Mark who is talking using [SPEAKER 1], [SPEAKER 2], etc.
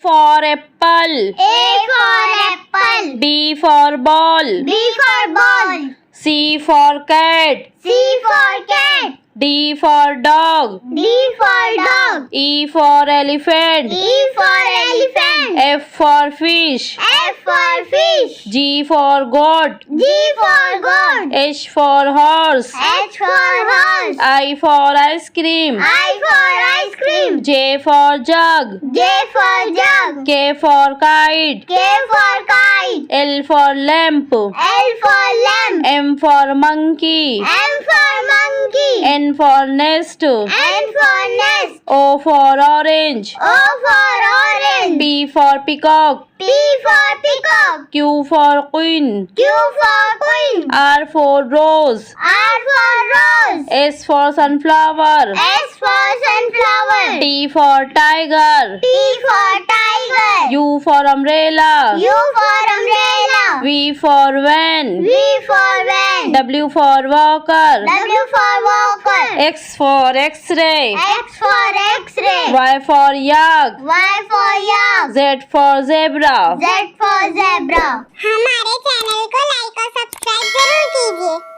[SPEAKER 1] for apple.
[SPEAKER 2] A for apple.
[SPEAKER 1] B for ball.
[SPEAKER 2] B for ball.
[SPEAKER 1] C for cat.
[SPEAKER 2] C for cat.
[SPEAKER 1] D for dog.
[SPEAKER 2] D for dog.
[SPEAKER 1] E for elephant.
[SPEAKER 2] E for elephant.
[SPEAKER 1] F for fish.
[SPEAKER 2] F for fish.
[SPEAKER 1] G for goat.
[SPEAKER 2] G for goat.
[SPEAKER 1] H for horse.
[SPEAKER 2] H for horse.
[SPEAKER 1] I for ice cream.
[SPEAKER 2] I for ice cream.
[SPEAKER 1] J for jug.
[SPEAKER 2] J for jug.
[SPEAKER 1] K for kite.
[SPEAKER 2] K for kite.
[SPEAKER 1] L for lamp.
[SPEAKER 2] L for lamp.
[SPEAKER 1] M for monkey.
[SPEAKER 2] M for monkey.
[SPEAKER 1] N for nest.
[SPEAKER 2] N for nest.
[SPEAKER 1] O for orange.
[SPEAKER 2] O for orange.
[SPEAKER 1] P for peacock.
[SPEAKER 2] P for peacock.
[SPEAKER 1] Q for queen.
[SPEAKER 2] Q for queen.
[SPEAKER 1] R for rose.
[SPEAKER 2] R for rose.
[SPEAKER 1] S for sunflower.
[SPEAKER 2] S for sunflower.
[SPEAKER 1] T for tiger.
[SPEAKER 2] T for tiger.
[SPEAKER 1] U for umbrella.
[SPEAKER 2] U for umbrella.
[SPEAKER 1] V for van.
[SPEAKER 2] V for van.
[SPEAKER 1] W for walker.
[SPEAKER 2] W for walker.
[SPEAKER 1] X for x-ray.
[SPEAKER 2] X for x-ray.
[SPEAKER 1] Y for yak.
[SPEAKER 2] Y for yak.
[SPEAKER 1] Z for zebra.
[SPEAKER 2] Z for zebra.
[SPEAKER 3] हमारे channel को like और subscribe जरूर कीजिए।